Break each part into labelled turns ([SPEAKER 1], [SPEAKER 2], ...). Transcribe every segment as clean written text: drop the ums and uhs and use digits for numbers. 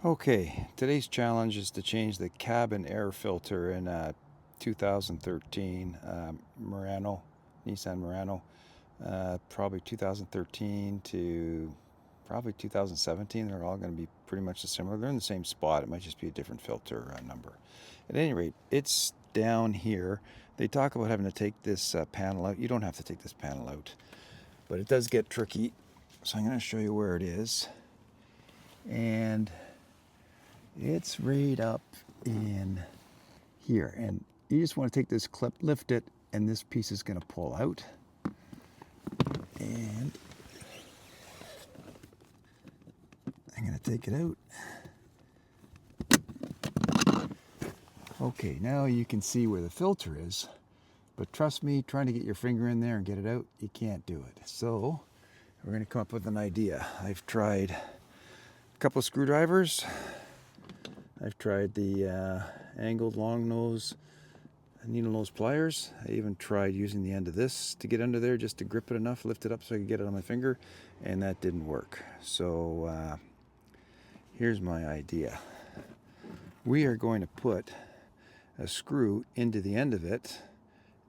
[SPEAKER 1] Okay, today's challenge is to change the cabin air filter in a 2013 Nissan Murano, probably 2013 to probably 2017. They're all going to be pretty much the similar. They're in the same spot. It might just be a different filter number. At any rate, it's down here. They talk about having to take this panel out. You don't have to take this panel out, but it does get tricky. So I'm going to show you where it is. And it's right up in here, and you just want to take this clip, lift it, and this piece is going to pull out. And I'm going to take it out. Okay, now you can see where the filter is, but trust me, trying to get your finger in there and get it out, you can't do it. So we're going to come up with an idea. I've tried a couple of screwdrivers. I've tried the angled long nose needle nose pliers. I even tried using the end of this to get under there just to grip it enough, lift it up so I could get it on my finger, and that didn't work. So here's my idea. We are going to put a screw into the end of it,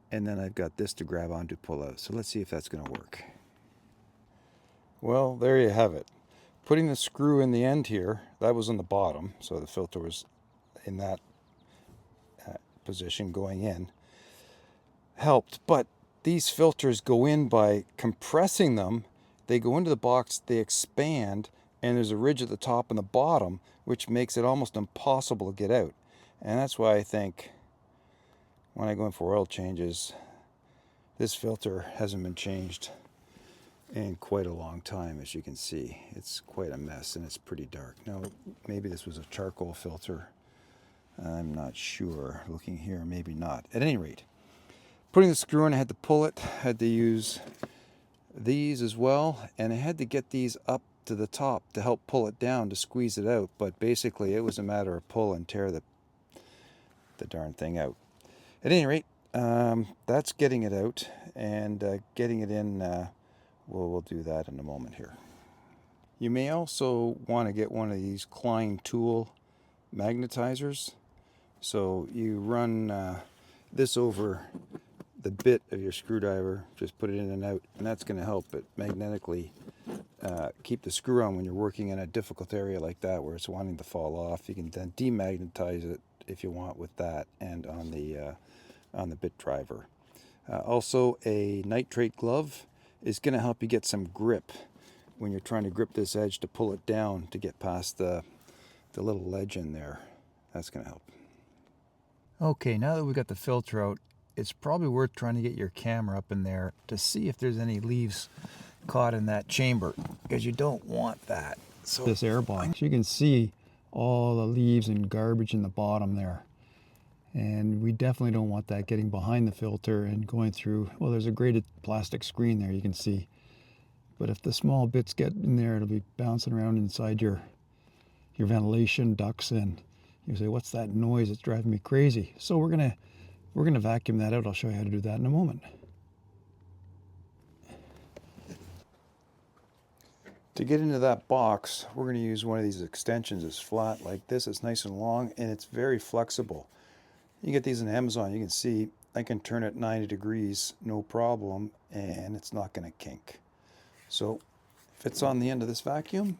[SPEAKER 1] and then I've got this to grab on to pull out. So let's see if that's going to work. Well, there you have it. Putting the screw in the end here, that was on the bottom, so the filter was in that position going in, helped. But these filters go in by compressing them. They go into the box, they expand, and there's a ridge at the top and the bottom, which makes it almost impossible to get out. And that's why I think when I go in for oil changes, this filter hasn't been changed in quite a long time. As you can see, it's quite a mess and it's pretty dark. Now maybe this was a charcoal filter, I'm not sure. Looking here, maybe not. At any rate, putting the screw in, I had to pull it, had to use these as well, and I had to get these up to the top to help pull it down to squeeze it out. But basically it was a matter of pull and tear the darn thing out. At any rate, that's getting it out, and getting it in, we'll do that in a moment here. You may also want to get one of these Klein tool magnetizers. So you run this over the bit of your screwdriver, just put it in and out, and that's going to help it magnetically keep the screw on when you're working in a difficult area like that where it's wanting to fall off. You can then demagnetize it if you want with that, and on the bit driver. Also, a nitrate glove is going to help you get some grip when you're trying to grip this edge to pull it down to get past the little ledge in there. That's going to help. Okay, now that we've got the filter out, it's probably worth trying to get your camera up in there to see if there's any leaves caught in that chamber, because you don't want that. So this air box, you can see all the leaves and garbage in the bottom there. And we definitely don't want that getting behind the filter and going through. Well, there's a grated plastic screen there, you can see. But if the small bits get in there, it'll be bouncing around inside your ventilation ducts, and you say, what's that noise? It's driving me crazy. So we're gonna vacuum that out. I'll show you how to do that in a moment. To get into that box, we're going to use one of these extensions. It's flat like this. It's nice and long, and it's very flexible. You get these on Amazon. You can see I can turn it 90 degrees, no problem, and it's not going to kink. So if it's on the end of this vacuum,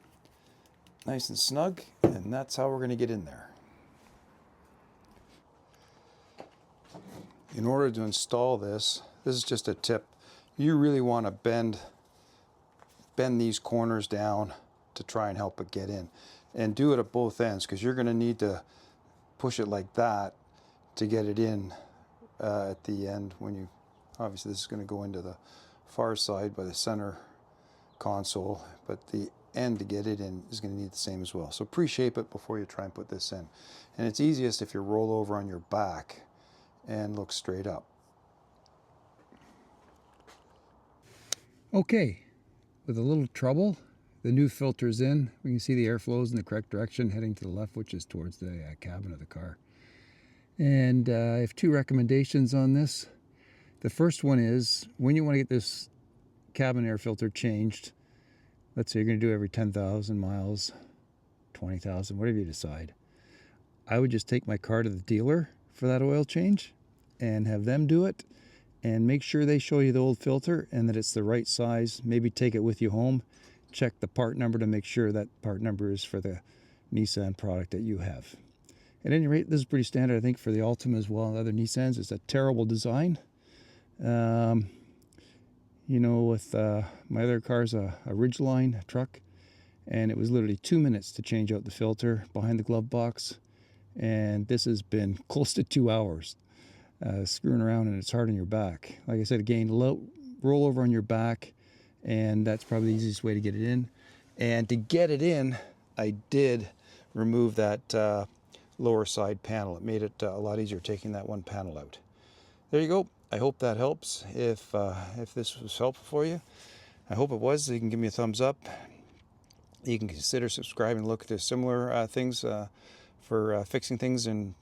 [SPEAKER 1] nice and snug, and that's how we're going to get in there. In order to install this, this is just a tip. You really want to bend these corners down to try and help it get in, and do it at both ends, because you're going to need to push it like that to get it in at the end. When you, obviously this is going to go into the far side by the center console, but the end to get it in is going to need the same as well. So pre-shape it before you try and put this in, and it's easiest if you roll over on your back and look straight up. Okay, with a little trouble, the new filter's in. We can see the air flows in the correct direction, heading to the left, which is towards the cabin of the car. And I have two recommendations on this. The first one is, when you want to get this cabin air filter changed, let's say you're going to do every 10,000 miles, 20,000, whatever you decide. I would just take my car to the dealer for that oil change and have them do it, and make sure they show you the old filter and that it's the right size. Maybe take it with you home, check the part number to make sure that part number is for the Nissan product that you have. At any rate, this is pretty standard, I think, for the Altima as well. Other Nissans, it's a terrible design. You know, with my other car's a Ridgeline truck, and it was literally 2 minutes to change out the filter behind the glove box. And this has been close to 2 hours screwing around, and it's hard on your back. Like I said, again, roll over on your back, and that's probably the easiest way to get it in. And to get it in, I did remove that lower side panel. It made it a lot easier taking that one panel out. There you go. I hope that helps. If this was helpful for you, I hope it was. You can give me a thumbs up. You can consider subscribing and look at similar things for fixing things and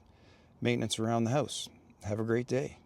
[SPEAKER 1] maintenance around the house. Have a great day.